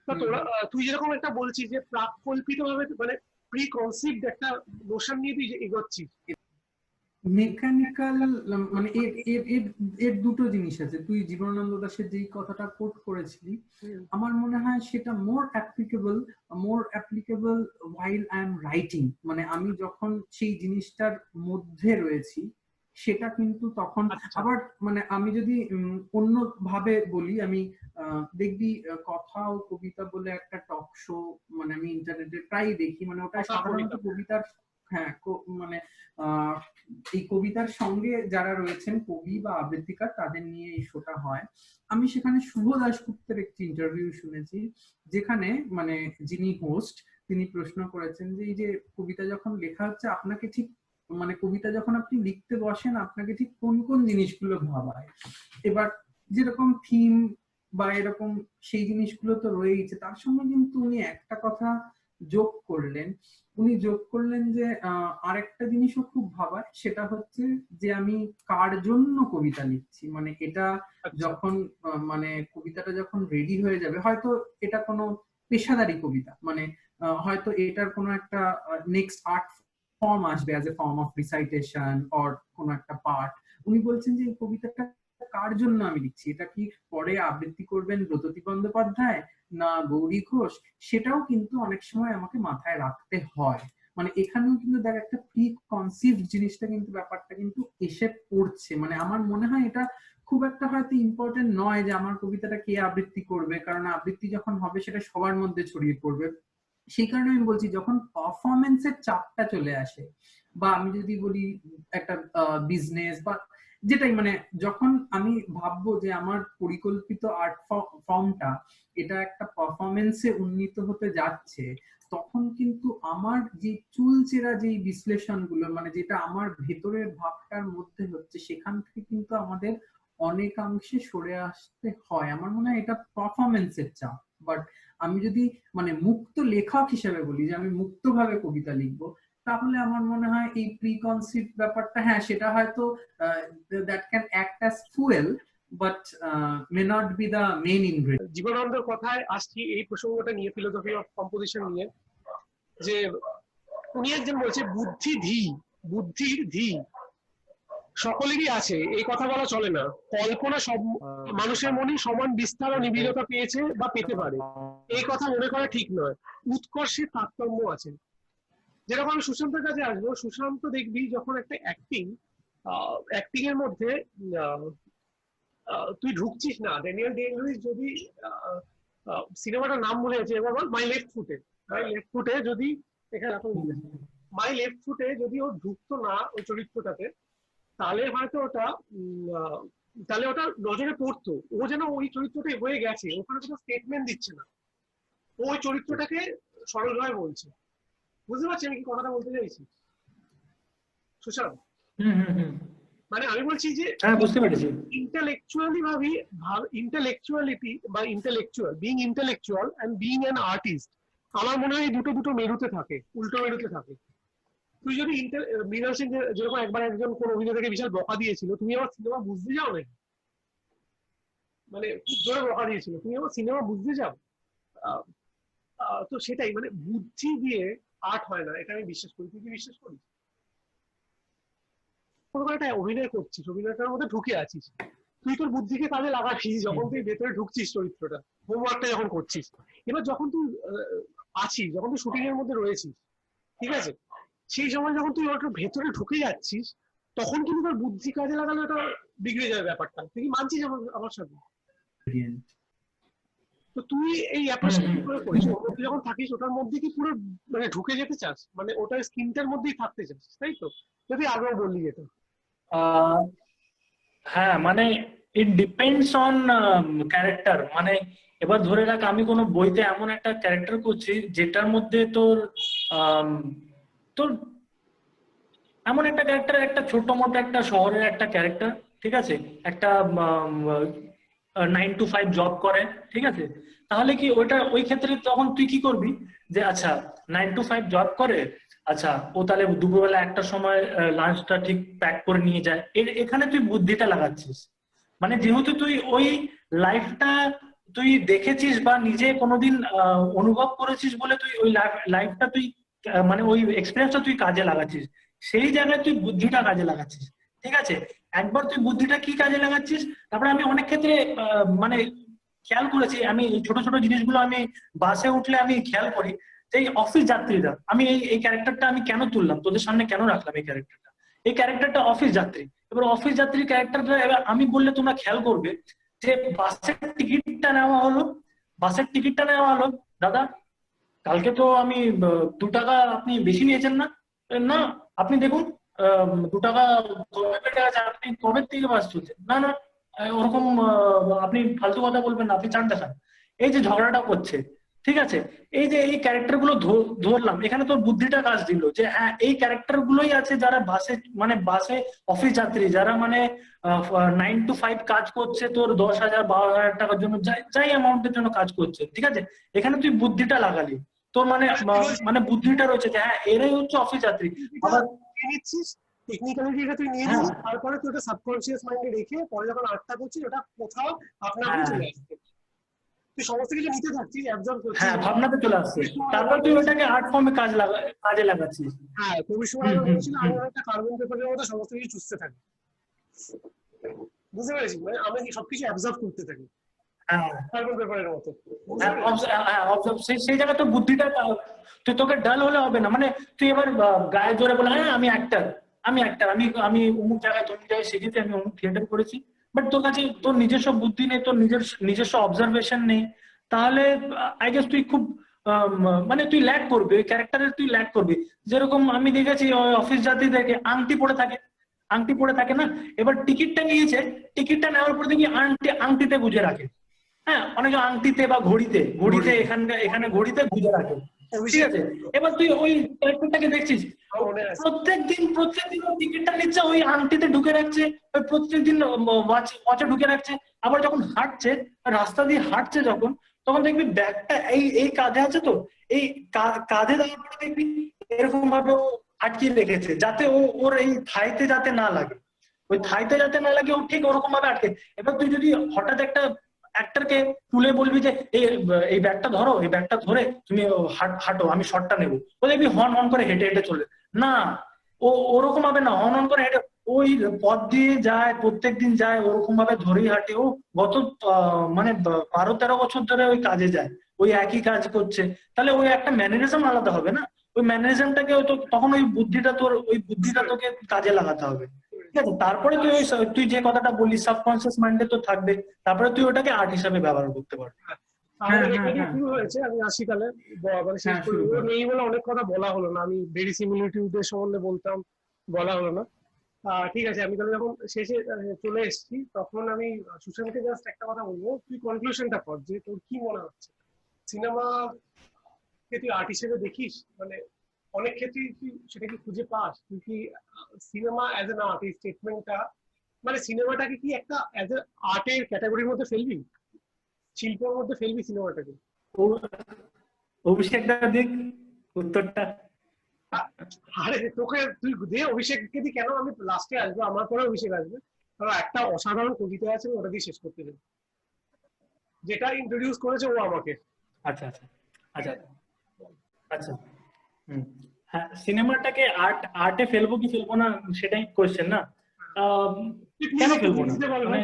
তা তোরা তুই যেরকম একটা বলছিস যে প্রাকল্পিত ভাবে, মানে প্রি কনসিভড একটা নোশন নিয়ে তুই এগোচ্ছিস। মেকানিক্যাল, মানে এর এর এর এর দুটো জিনিস আছে। তুই জীবনানন্দ দাশের যেই কথাটা কোট করেছিলি, আমার মনে হয় সেটা মোর applicable while I am writing, মানে আমি যখন সেই জিনিসটার মধ্যে রয়েছি সেটা কিন্তু তখন আচ্ছা, আবার, মানে আমি যদি অন্য ভাবে বলি, আমি দেখবি কথা ও কবিতা বলে একটা টক শো, মানে আমি ইন্টারনেটে প্রায় দেখি, মানে ওটা কথা সাধারণত কবিতা। কবিতার, হ্যাঁ মানে আহ এই কবিতার সঙ্গে যারা রয়েছেন কবি বা আবৃত্তিকার তাদের নিয়ে এই শোটা হয়। আমি সেখানে শুভ দাশগুপ্তের একটি ইন্টারভিউ শুনেছি, যেখানে মানে যিনি হোস্ট তিনি প্রশ্ন করেছেন যে এই যে কবিতা যখন লেখা হচ্ছে আপনাকে ঠিক, মানে কবিতা যখন আপনি লিখতে বসেন আপনাকে ঠিক কোন কোন জিনিসগুলো ভাবায়। এবার যেরকম থিম বা এরকম সেই জিনিসগুলো তো রয়েইছে, তার সঙ্গে কিন্তু উনি একটা কথা যোগ করলেন। উনি যোগ করলেন যে আরেকটা জিনিসও খুব ভাবার, সেটা হচ্ছে যে আমি কার জন্য কবিতা লিখছি। মানে এটা আচ্ছা, যখন মানে কবিতাটা যখন রেডি হয়ে যাবে, হয়তো এটা কোনো পেশাদারি কবিতা, মানে হয়তো এটার কোনো একটা নেক্সট আর্ট ফর্ম আসবে as a form of recitation or কোনো একটা পার্ট। উনি বলছেন যে এই কবিতাটা কার জন্য আমি লিখছি, এটা কি পরে আবৃত্তি করবেন ব্রততী বন্দ্যোপাধ্যায় না গৌরী ঘোষ, সেটাও কিন্তু অনেক সময় আমাকে মাথায় রাখতে হয়। মানে এখানেও কিন্তু দেখ একটা প্রি কনসিভড জিনিসটা কিন্তু ব্যাপারটা কিন্তু এসে পড়ছে। মানে আমার মনে হয় এটা খুব একটা হয়তো ইম্পর্টেন্ট নয় যে আমার কবিতাটা কে আবৃত্তি করবে, কারণ আবৃত্তি যখন হবে সেটা সবার মধ্যে ছড়িয়ে পড়বে। সেই কারণে আমি বলছি যখন পারফরমেন্সের চাপটা চলে আসে, বা আমি যদি বলি একটা বিজনেস বা যেটাই, মানে যখন আমি ভাববো যে আমার পরিকল্পিত আর্ট ফর্মটা এটা একটা পারফরমেন্সে উন্নীত হতে যাচ্ছে, তখন কিন্তু আমার যে চুলচেরা যে বিশ্লেষণগুলো, মানে যেটা আমার ভেতরের ভাবটার মধ্যে হচ্ছে, সেখান থেকে কিন্তু আমাদের অনেকাংশে সরে আসতে হয়। আমার মনে হয় এটা পারফরমেন্সের চাপ। বাট আমি যদি মানে মুক্ত লেখক হিসেবে বলি যে আমি মুক্তভাবে কবিতা লিখবো, তাহলে আমার মনে হয় এই প্রিকনসিভ ব্যাপারটা, হ্যাঁ সেটা হয়তো that can act as fuel, but may not be the main ingredient. জীবনানন্দের কথায় আসছি এই প্রসঙ্গটা নিয়ে, ফিলোসফি অফ কম্পোজিশন নিয়ে, যে উনি একজন বলছে বুদ্ধির ধি সকলেরই আছে, এই কথা বলা চলে না। কল্পনা সব মানুষের মনে সমান বিস্তার ও নিবিড়তা পেয়েছে বা পেতে পারে, এই কথা মনে করা ঠিক নয়। উৎকর্ষের তারতম্য আছে। যেরকম আমি সুশান্তের কাছে আসবো, সুশান্ত দেখবি যখন একটা অ্যাক্টিং এর মধ্যে তুই ঢুকছিস না, ড্যানিয়েল ডে লুইস যদি সিনেমাটার নাম বলে আছে, এবার মাই লেফট ফুটে যদি এখানে এখন মাই লেফট ফুটে যদি ও ঢুকতো না ওই চরিত্রটাতে, তাহলে হয়তো তাহলে ওটা নজরে পড়তো। ও যেন ওই চরিত্রটাই হয়ে গেছে, ওখানে কোনো স্টেটমেন্ট দিচ্ছে না, ও ওই চরিত্রটাকে সরলভাবে বলছে। বুঝতে পারছি আমি কি কথাটা বলতে চাইছি সুশান্ত? মানে আমি বলছি যে বুঝতে পেরেছি। ইন্টেলেকচুয়ালিটি বা being intellectual and being an artist, আমার মনে হয় দুটো মেরুতে থাকে, উল্টো মেরুতে থাকে। তুই যদি মৃণাল সেন যেরকম একবার একজন কোন অভিনেতাকে বিশাল বকা দিয়েছিল, তুমি আবার সিনেমা বুঝতে যাও নাকি? মানে খুব জোরে বকা দিয়েছিল, তুমি আবার সিনেমা বুঝতে যাও? তো সেটাই, মানে বুদ্ধি দিয়ে আর্ট হয় না, এটা আমি বিশ্বাস করি। তুই কি বিশ্বাস করিস? কোনো একটা অভিনয় করছিস, অভিনয়টার মধ্যে ঢুকে আছিস, তুই তোর বুদ্ধিকে কাজে লাগাচ্ছিস যখন তুই ভেতরে ঢুকছিস চরিত্রটা, হোমওয়ার্কটা যখন করছিস। এবার যখন তুই আছিস, যখন তুই শুটিং এর মধ্যে রয়েছিস, ঠিক আছে, সেই সময় যখন তুই ওটা ভেতরে ঢুকে যাচ্ছিস, তখন কিন্তু তোর বুদ্ধি কাজে লাগালে ওটা বিগড়ে যাবে ব্যাপারটা। তুই কি মানছিস আমার সাথে? তো তুই এই অ্যাপ্রোচটা কি করে করিস? ওর মধ্যে যখন থাকিস, ওটার মধ্যে কি পুরো মানে ঢুকে যেতে চাস, মানে ওটার স্কিনটার মধ্যেই থাকতে চাস, তাই তো? যদি আগেও বললি এটা। হ্যাঁ, মানে ইট ডিপেন্ডস অন ক্যারেক্টার। মানে এবার ধরে রাখ আমি কোনো বইতে এমন একটা ক্যারেক্টার করছি যেটার মধ্যে তোর তোর এমন একটা ক্যারেক্টার, একটা ছোট মোটো একটা শহরের একটা ক্যারেক্টার, ঠিক আছে, একটা 9 to 5 জব করে, ঠিক আছে, তাহলে কি ওইটা ওই ক্ষেত্রে তখন তুই কি করবি যে আচ্ছা 9 to 5 জব করে, আচ্ছা ও তাহলে দুপুরবেলা একটা সময় লাঞ্চটা ঠিক প্যাক করে নিয়ে যায়, এখানে তুই বুদ্ধিটা লাগাচ্ছিস। মানে যেহেতু তুই ওই লাইফটা তুই দেখেছিস বা নিজে কোনোদিন অনুভব করেছিস বলে তুই ওই লাইফটা তুই মানে ওই এক্সপিরিয়েন্সটা তুই কাজে লাগাচ্ছিস, সেই জায়গায় তুই বুদ্ধিটা কাজে লাগাচ্ছিস। ঠিক আছে, একবার তুই বুদ্ধিটা কি কাজে লাগাচ্ছিস, তারপরে আমি অনেক ক্ষেত্রে মানে খেয়াল করেছি, আমি এই ছোট ছোট জিনিসগুলো আমি বাসে উঠলে আমি খেয়াল করি যে এই অফিস যাত্রীরা, আমি এই ক্যারেক্টারটা আমি কেন তুললাম তোদের সামনে, কেন রাখলাম এই ক্যারেক্টারটা অফিস যাত্রী। এবার অফিস যাত্রীর ক্যারেক্টারটা এবার আমি বললে তোমরা খেয়াল করবে যে বাসের টিকিটটা নেওয়া হলো, দাদা কালকে তো আমি 2 টাকা আপনি বেশি নিয়েছেন না? না, আপনি দেখুন 2 টাকা কবে বেড়ে গেছে, আপনি কবে থেকে বাস চলছে? না না, ওরকম আপনি ফালতু কথা বলবেন না, আপনি চান দেখান। এই যে ঝগড়াটা করছে, ঠিক আছে, এই যে এই ক্যারেক্টার গুলো ধরলাম, এখানে তোর বুদ্ধিটা কাজ দিল যে হ্যাঁ এই ক্যারেক্টার গুলোই আছে যারা বাসে অফিস যাত্রী, যারা মানে 9 to 5 কাজ করছে, তোর 10,000 12,000 টাকার জন্য, যাই অ্যামাউন্টের জন্য কাজ করছে, ঠিক আছে, এখানে তুই বুদ্ধিটা লাগালি, তোর মানে বুদ্ধিটা রয়েছে যে হ্যাঁ এরাই হচ্ছে অফিস যাত্রী। আবার টেকনিক্যালিটিটা তুই নিয়ে নিস, তারপরে তুই ওটা সাবকনসিয়াস মাইন্ডে রেখে পরে যখন আর্টটা করছিস ওটা কোথাও আপনার চলে আসবে, তুই সমস্ত কিছু নিতে থাকছিস, অ্যাবজর্ব করছিস, হ্যাঁ ভাবনাতে চলে আসছে, তারপর তুই ওটাকে আর্ট ফর্মে কাজে লাগাচ্ছিস। হ্যাঁ, কবির সময় বলছিল আমি একটা কার্বন পেপারের মতো সমস্ত কিছু চুষতে থাকি, বুঝতে পেরেছিস? মানে আমি সবকিছু অ্যাবজর্ব করতে থাকি কার্বন পেপারের মতো। সেই জায়গায় তো বুদ্ধিটা তুই, তোকে ডাল হলে হবে না। মানে তুই এবার গায়ে জোরে বলে হ্যাঁ আমি অ্যাক্টার, আমি অমুক জায়গায় শিখেছি, আমি অমুক থিয়েটার করেছি, বাট তোর কাছে তোর নিজস্ব বুদ্ধি নেই, তোর নিজস্ব অবজারভেশন নেই, তাহলে আই গেস তুই খুব মানে তুই ল্যাগ করবি, ওই ক্যারেক্টারে তুই ল্যাগ করবি। যেরকম আমি দেখেছি অফিস যাত্রী দেখে আংটি পড়ে থাকে, আংটি পড়ে থাকে না, এবার টিকিটটা নিয়েছে, টিকিটটা নেওয়ার পর দেখি আংটিতে গুজে রাখে। হ্যাঁ, অনেকে আংটিতে বা ঘড়িতে, ঘড়িতে এখানে ঘড়িতে গুজে রাখে, ঠিক আছে। এবার তুই ওই ক্যারেক্টারটাকে দেখছিস, প্রত্যেকদিন টিকিটটা নিচ্ছে, ওই আংটিতে ঢুকে রাখছে, ওই প্রত্যেকদিন ওয়াচে ঢুকে রাখছে। আবার যখন হাঁটছে, রাস্তা দিয়ে হাঁটছে যখন, তখন দেখবি ব্যাগটা এই কাঁধে আছে, তো এই কাঁধে দেওয়ার পরে দেখবি এরকম ভাবে ও আটকিয়ে রেখেছে, যাতে ওর এই থাইতে যাতে না লাগে, ওই থাইতে যাতে না লাগে, ও ঠিক ওরকম ভাবে আটকে। এবার তুই যদি হঠাৎ একটা অ্যাক্টরকে তুলে বলবি যে এই ব্যাগটা ধরো, এই ব্যাগটা ধরে তুমি হাঁটো, আমি শটটা নেবো, ও দেখবি হন হন করে হেঁটে হেঁটে চলে না, ও ওরকম ভাবে না, হন হন করে হেঁটে ওই পথ দিয়ে যায়, প্রত্যেকদিন যায়, ওরকম ভাবে ধরেই হাঁটে। ও গত মানে 12-13 বছর ধরে ওই কাজে যায়, ওই একই কাজ করছে, তাহলে ওই একটা ম্যানারিজম আলাদা হবে না, ওই ম্যানারিজমটাকে তখন ওই বুদ্ধিটা তোকে কাজে লাগাতে হবে, ঠিক আছে। তারপরে তুই যে কথাটা বললি সাবকনসিয়াস মাইন্ডে তো থাকবে, তারপরে তুই ওটাকে আর্ট হিসাবে ব্যবহার করতে পারবি। আমাদের এখানে শুরু হয়েছে, আমি আসি তাহলে, মানে শেষ করে নেই বলে অনেক কথা বলা হলো না, আমি ভেরিসিমিলিটিউডের সম্বন্ধে বলতাম, বলা হলো না। ঠিক আছে, আমি তাহলে যখন শেষে চলে এসেছি, তখন আমি সুশান্তকে জাস্ট একটা কথা বলবো, তুই কনক্লুশনটা কর যে তোর কি মনে হচ্ছে, সিনেমা কে তুই আর্ট হিসেবে দেখিস, মানে অনেক ক্ষেত্রেই তুই সেটা কি খুঁজে পাস, তুই কি সিনেমা অ্যাজ এন আর্ট, এই স্টেটমেন্টটা, মানে সিনেমাটাকে কি একটা অ্যাজ এ আর্টের ক্যাটাগরির মধ্যে ফেলবি, শিল্পের মধ্যে ফেলবি সিনেমাটাকে? অভিষেকটা দেখ উত্তরটা। আরে তোকে তুই দে, অভিষেককে দি কেন, আমি লাস্টে আসবো, আমার পরে অভিষেক আসবে, কারণ একটা অসাধারণ কবিতা আছে, ওটা দিয়ে শেষ করতে চাই, যেটা ইন্ট্রোডিউস করেছে ও আমাকে। আচ্ছা আচ্ছা আচ্ছা আচ্ছা হ্যাঁ, সিনেমাটাকে আর্টে ফেলবো কি ফেলবো না সেটাই কোয়েশ্চেন না। কেন ফেলবো না, মানে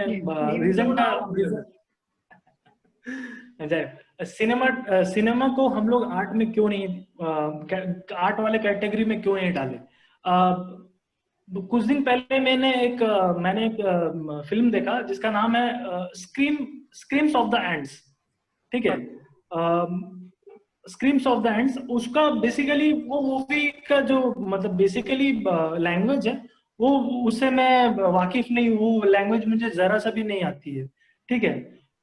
रीजनটা सिनेमा को हम लोग आर्ट में क्यों नहीं, आर्ट वाले कैटेगरी में क्यों नहीं डाले। कुछ दिन पहले मैंने एक फिल्म देखा जिसका नाम है स्क्रीम्स ऑफ द एंड्स, ठीक है। स्क्रीम्स ऑफ द एंड्स, उसका बेसिकली वो मूवी का जो मतलब बेसिकली लैंग्वेज है, वो उससे मैं वाकिफ नहीं, वो लैंग्वेज मुझे जरा सा भी नहीं आती है, ठीक है।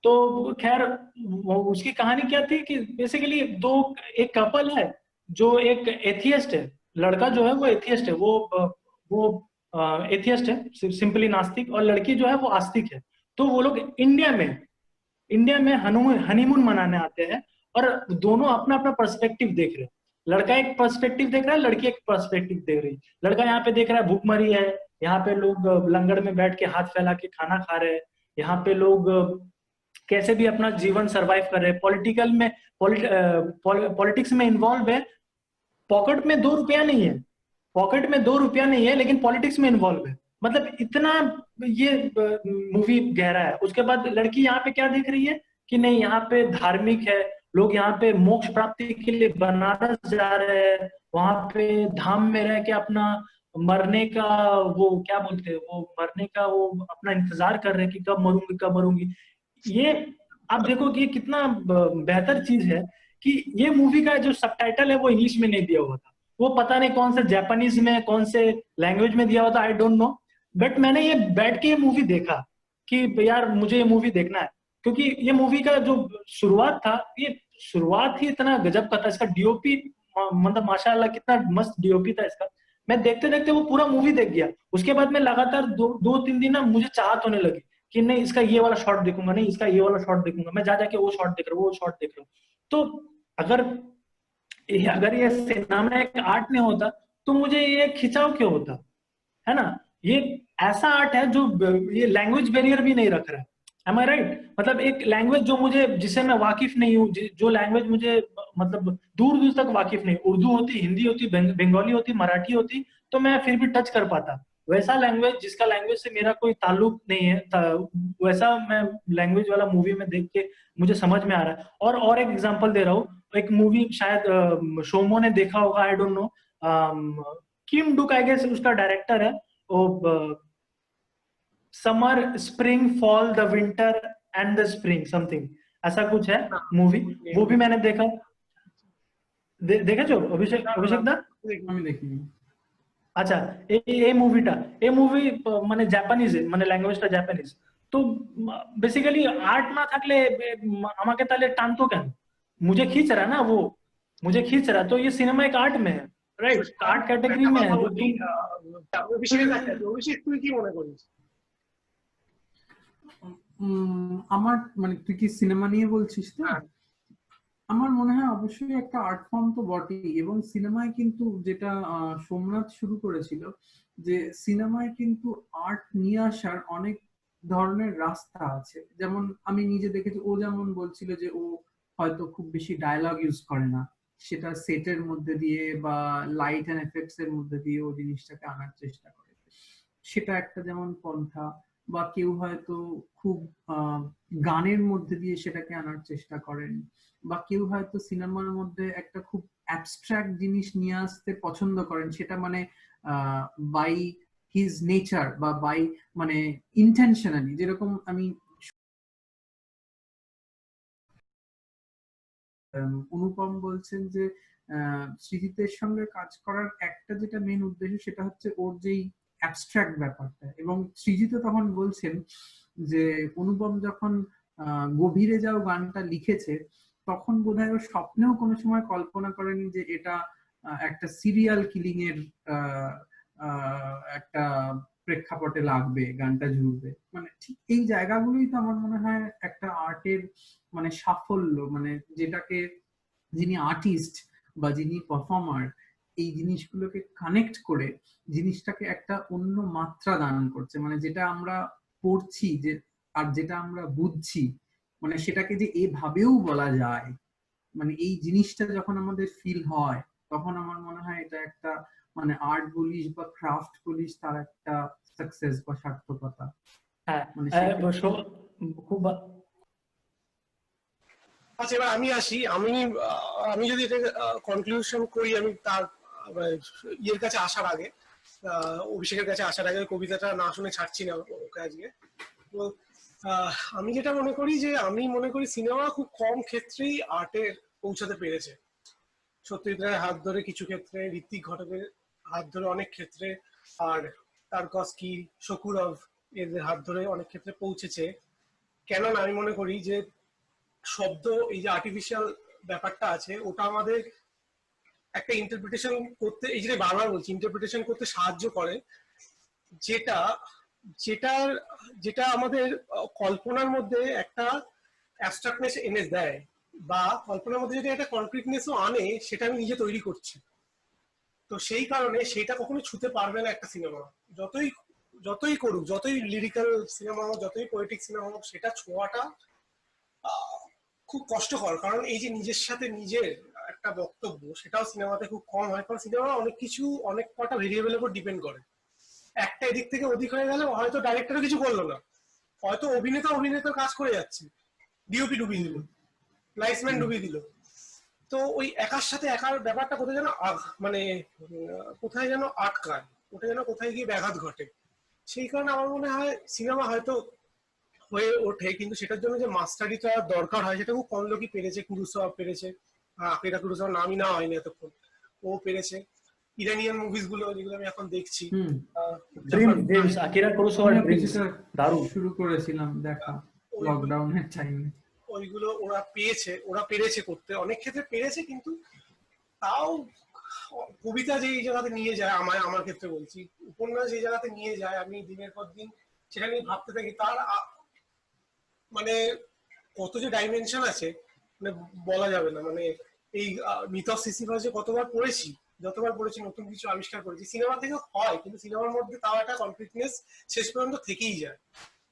तो खैर उसकी कहानी क्या थी कि बेसिकली एक कपल है जो एक एथियस्ट है, लड़का जो है वो एथियस्ट है, वो एथियस्ट है, सिंपली नास्तिक, और लड़की जो है वो आस्तिक है। तो वो लोग इंडिया में हनीमून मनाने आते हैं, और दोनों अपना अपना पर्सपेक्टिव देख रहे हैं। लड़का एक पर्सपेक्टिव देख रहा है, लड़की एक पर्सपेक्टिव देख रही है। लड़का यहाँ पे देख रहा है भूखमरी है, यहाँ पे लोग लंगड़ में बैठ के हाथ फैला के खाना खा रहे हैं, यहाँ पे लोग कैसे भी अपना जीवन सरवाइव कर रहे हैं, पॉलिटिक्स में इन्वॉल्व है, पॉकेट में 2 रुपया नहीं है, पॉकेट में 2 रुपया नहीं है, लेकिन पॉलिटिक्स में इन्वॉल्व है। मतलब इतना ये मूवी गहरा है। उसके बाद लड़की यहाँ पे क्या देख रही है कि नहीं, यहाँ पे धार्मिक है, लोग यहाँ पे मोक्ष प्राप्ति के लिए बनारस जा रहे हैं, वहां पे धाम में रह के अपना मरने का वो क्या बोलते हैं, वो मरने का वो अपना इंतजार कर रहे हैं कि कब मरूंगी कब मरूंगी। ये आप देखो कि ये कितना बेहतर चीज है कि ये मूवी का जो सबटाइटल है वो इंग्लिश में नहीं दिया हुआ था, वो पता नहीं कौन से जापानीज में कौन से लैंग्वेज में दिया हुआ था, आई डोंट नो। बट मैंने ये बैठ के ये मूवी देखा कि यार मुझे ये मूवी देखना है, क्योंकि ये मूवी का जो शुरुआत था, ये शुरुआत ही इतना गजब का था, इसका डीओपी मतलब माशाल्लाह कितना मस्त डीओपी था इसका। मैं देखते देखते वो पूरा मूवी देख गया। उसके बाद मैं लगातार 2-3 दिन ना मुझे चाहत होने लगी कि नहीं इसका ये वाला शॉट देखूंगा, नहीं इसका ये वाला शॉट देखूंगा, मैं जा जाके वो शॉट देख रहा हूँ, वो शॉट देख रहा हूँ। तो अगर ये सिनेमा एक आर्ट नहीं होता तो मुझे ये खिंचाव क्यों होता, है ना। ये ऐसा आर्ट है जो ये लैंग्वेज बैरियर भी नहीं रख रहा है, एम आई राइट। मतलब एक लैंग्वेज जो मुझे, जिसे मैं वाकिफ नहीं हूँ, जो लैंग्वेज मुझे मतलब दूर दूर तक वाकिफ नहीं, उर्दू होती, हिंदी होती, बंगाली होती, मराठी होती, तो मैं फिर भी टच कर पाता। वैसा लैंग्वेज जिसका लैंग्वेज से मेरा कोई ताल्लुक नहीं है, वैसा मैं लैंग्वेज वाला मूवी में देख के मुझे समझ में आ रहा है। और एक एग्जांपल दे रहा हूँ, एक मूवी शायद शोमो ने देखा होगा, I don't know, Kim Duk I guess उसका डायरेक्टर है, summer spring fall the winter and the spring something ऐसा कुछ है मूवी, वो भी मैंने देखा। দেখেছো অভিষেক দা? আমি দেখিনি। আচ্ছা, এই মুভিটা, মানে জাপানিজ, মানে ল্যাঙ্গুয়েজটা জাপানিজ। তো बेसिकली आर्ट ना থাকলে আমাকে তাহলে টানতো কেন? मुझे खींच रहा ना वो, मुझे खींच रहा, तो ये सिनेमा एक आर्ट में है, राइट? आर्ट कैटेगरी में है जो तुम। অভিষেকের কাছে আছে। অভিষেক তুই কি মনে করিস? আমার মানে তুই কি সিনেমা নিয়ে বলছিস তো? হ্যাঁ। আমার মনে হয় অবশ্যই একটা আর্ট ফর্ম তো বটেই, এবং সিনেমায় কিন্তু যেটা সোমনাথ শুরু করেছিল, যে সিনেমায় কিন্তু আর্ট নিয়ে আসার অনেক ধরনের রাস্তা আছে। যেমন আমি নিজে দেখেছি, ও যেমন বলছিল যে ও হয়তো খুব বেশি ডায়লগ ইউজ করে না, সেটা সেটের মধ্যে দিয়ে বা লাইট এন্ড এফেক্টস এর মধ্যে দিয়ে ও জিনিসটাকে আনার চেষ্টা করে, সেটা একটা যেমন পন্থা। বা কেউ হয়তো খুব গানের মধ্যে দিয়ে সেটাকে আনার চেষ্টা করেন, বা কেউ হয়তো সিনেমার মধ্যে একটা খুব অ্যাবস্ট্রাক্ট জিনিস নিয়ে আসতে পছন্দ করেন, সেটা মানে বাই হিজ নেচার বা বাই মানে ইন্টেনশনালি। যেরকম আমি অনুপম বলছেন যে সৃজিতের সঙ্গে কাজ করার একটা যেটা মেন উদ্দেশ্য সেটা হচ্ছে ওর যেই অ্যাবস্ট্রাক্ট ব্যাপারটা। এবং সৃজিত তখন বলছেন যে অনুপম যখন গভীরে যাও গানটা লিখেছে, তখন বোধহয় ও স্বপ্নেও কোনো সময় কল্পনা করেনি যে এটা একটা সিরিয়াল কিলিং এর একটা প্রেক্ষাপটে লাগবে, গানটা জুড়বে। মানে ঠিক এই জায়গাগুলোই তো আমার মনে হয় একটা আর্টের মানে সাফল্য, মানে যেটাকে যিনি আর্টিস্ট বা যিনি পারফর্মার এই জিনিসগুলোকে কানেক্ট করে জিনিসটাকে একটা অন্য মাত্রা দান করছে। মানে যেটা আমরা পড়ছি যে আর যেটা আমরা বুঝছি, মানে সেটাকে যে এভাবেও বলা যায়, মানে এই জিনিসটা যখন আমাদের ফিল হয়, তখন আমার মনে হয় এটা একটা মানে আর্ট বলিস বা ক্রাফট বলিস, তার একটা সাকসেস বা সার্থকতা। হ্যাঁ, মানে খুব আচ্ছা, এবার আমি আসি। আমি যদি এটা কনক্লুশন করি, আমি তার ইয়ের কাছে আসার আগে, অভিষেকের কাছে আসার আগে কবিতাটা না শুনে ছাড়ছি না ওকে আজকে। তো আমি যেটা মনে করি যে আমি মনে করি সিনেমা খুব কম ক্ষেত্রেই আর্টে পৌঁছাতে পেরেছে। সত্যজিৎ রায়ের হাত ধরে কিছু ক্ষেত্রে, ঋত্বিক ঘটকের হাত ধরে অনেক ক্ষেত্রে, আর টার্কস্কি, শকুরভ এদের হাত ধরে অনেক ক্ষেত্রে পৌঁছেছে। কেননা আমি মনে করি যে শব্দ, এই যে আর্টিফিশিয়াল ব্যাপারটা আছে, ওটা আমাদের একটা ইন্টারপ্রিটেশন করতে, এই যে বারবার বলছি, ইন্টারপ্রিটেশন করতে সাহায্য করে, যেটা যেটার যেটা আমাদের কল্পনার মধ্যে একটা অ্যাবস্ট্রাক্টনেস এনে দেয়, বা কল্পনার মধ্যে যদি একটা কনক্রিটনেসও আনে, সেটা আমি নিজে তৈরি করছি। তো সেই কারণে সেটা কখনো ছুতে পারবে না একটা সিনেমা, যতই করুক, যতই লিরিক্যাল সিনেমা হোক, যতই পোয়েটিক সিনেমা হোক, সেটা ছোঁয়াটা খুব কষ্টকর। কারণ এই যে নিজের সাথে নিজের একটা বক্তব্য, সেটাও সিনেমাতে খুব কম হয়। কারণ সিনেমা অনেক কিছু, অনেক কটা ভেরিয়েবলের উপর ডিপেন্ড করে। একটা এদিক থেকে ওদিক হয়ে গেলে হয়তো ডাইরেক্টরও কিছু করলো না, হয়তো অভিনেতার কাজ করে যাচ্ছে, ডিওপি ডুবিয়ে দিল, লাইটসম্যান ডুবিয়ে দিল। তো ওই একার সাথে একার ব্যাপারটা কোথায় যেন মানে কোথায় যেন আটকায়, ওটা যেন কোথায় গিয়ে ব্যাঘাত ঘটে। সেই কারণে আমার মনে হয় সিনেমা হয়তো হয়ে ওঠে, কিন্তু সেটার জন্য যে মাস্টারিটা দরকার হয়, সেটা খুব কম লোকই পেরেছে। কুরুসাওয়া পেরেছে, আকিরা কুরোসাওয়ার নামই না হয়নি এতক্ষণ, ও পেরেছে। ইরানিয়ান মুভিজ গুলো যেগুলো আমি এখন দেখছি, ড্রিমস, আকিরা কুরোসাওয়ার ড্রিমস দারুণ শুরু করেছিলাম দেখা লকডাউনের টাইমে। ওইগুলো ওরা পেরেছে করতে, অনেক ক্ষেত্রে পেরেছে। কিন্তু তাও কবিতা যে জায়গাতে নিয়ে যায়, আমার ক্ষেত্রে বলছি, উপন্যাস যে জায়গাতে নিয়ে যায়, আমি দিনের পর দিন সেটা নিয়ে ভাবতে থাকি। তার মানে কত যে ডাইমেনশন আছে, মানে বলা যাবে না। মানে এই মিথস সিসিফাস যে কতবার পড়েছি, যতবার পড়েছি নতুন কিছু আবিষ্কার করেছি। সিনেমা থেকে হয়, কিন্তু সিনেমার মধ্যে তাও একটা কমপ্লিটনেস শেষ পর্যন্ত থেকেই যায়,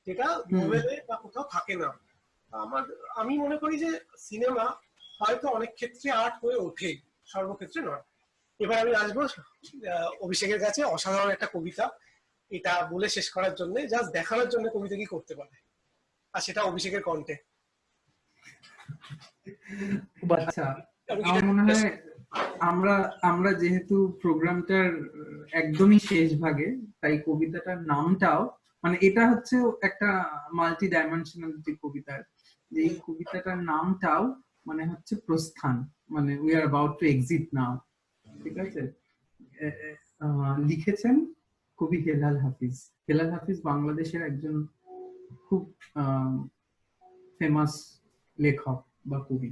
যেটা নোভেলে বা কোথাও থাকে না। আমি মনে করি যে সিনেমা হয়তো অনেক ক্ষেত্রে আর্ট হয়ে ওঠে, সর্বক্ষেত্রে নয়। এবার আমি আসবো অভিষেকের কাছে। অসাধারণ একটা কবিতা, এটা বলে শেষ করার জন্য, জাস্ট দেখানোর জন্য কবিতা কি করতে পারে, আর সেটা অভিষেকের কণ্ঠে। আচ্ছা, আমার মনে হয় আমরা যেহেতু প্রোগ্রামটার একদমই শেষ ভাগে, তাই কবিতাটার নামটাও মানে এটা হচ্ছে একটা মাল্টি ডাইমেনশনালিটি কবিতার, যে এই কবিতাটার নামটাও মানে হচ্ছে প্রস্থান, মানে we are about to exit now, ঠিক আছে। লিখেছেন কবি হেলাল হাফিজ। হেলাল হাফিজ বাংলাদেশের একজন খুব ফেমাস লেখক বা কবি,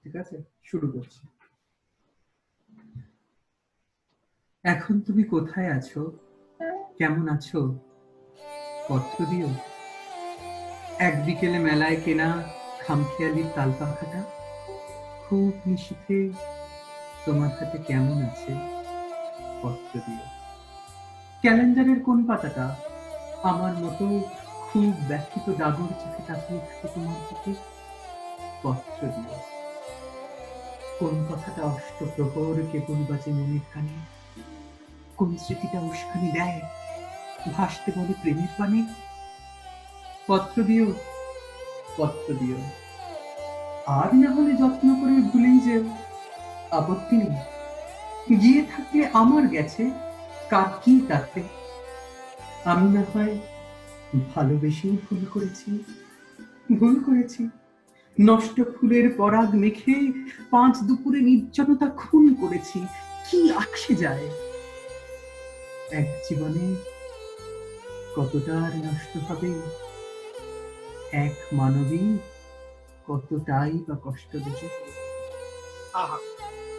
ঠিক আছে। শুরু করছি। এখন তুমি কোথায় আছো, কেমন আছো, পত্র দিও। এক বিকেলে মেলায় কেনা খামখেয়ালির তালপাখাটা খুব নিশীথে তোমার হাতে কেমন আছে, পত্র দিও। ক্যালেন্ডারের কোন পাতাটা আমার মতো খুব ব্যথিত দাদুর চোখে তাকিয়ে থাকে তোমার দিকে, পত্র দিও। কোন কথাটা অষ্টপ্রহর কেবল বাজে মনের কানে, কোন স্মৃতিটা উস্কানি দেয় ভাসতে বলে প্রেমের পানে, পত্র দিও, পত্র দিও। আর না হলে যত্ন করে ভুলেই যেও, আপত্তি নেই। গিয়ে থাকলে আমার গেছে, কার কি তাতে। আমি না হয় ভালোবেসেই ভুল করেছি, ভুল করেছি। নষ্ট ফুলের পরাগ মেখে 5 দুপুরে নির্জনতা খুন করেছি, কি আসে যায়। এক জীবনে কতটা আর নষ্ট হবে, এক মানবী কতটাই বা কষ্ট দেবে। আহা,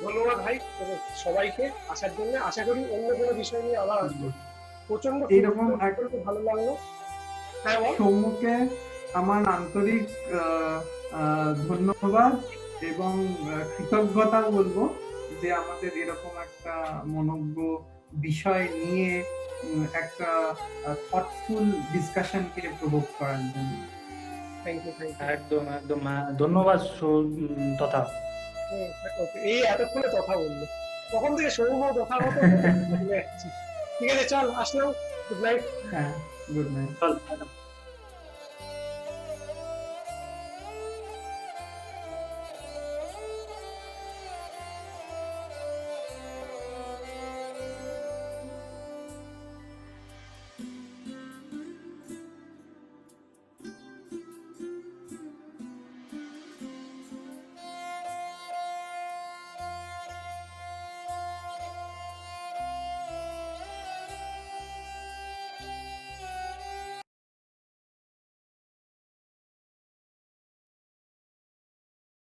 ধন্যবাদ ভাই সবাইকে আসার জন্য। আশা করি অন্য কোনো বিষয় নিয়ে আবার আসবো। প্রচন্ড এরকম ভালো লাগলো। হ্যাঁ বল। সৌম্যকে আমার আন্তরিক ধন্যবাদ এবং কৃতজ্ঞতা বলবো যে আমাদের এরকম একটা মনোজ্ঞ বিষয় নিয়ে একটা থটফুল ডিসকাশনকে প্রভোগ করার জন্য। Thank you, thank you. একদম একদম ধন্যবাদ তথা। এই এতক্ষণে কথা বললো, তখন থেকে সৌম্য কথা মতো ভুলে যাচ্ছি। ঠিক আছে, চল আসলাম। Good night. হ্যাঁ, গুড নাইট। চল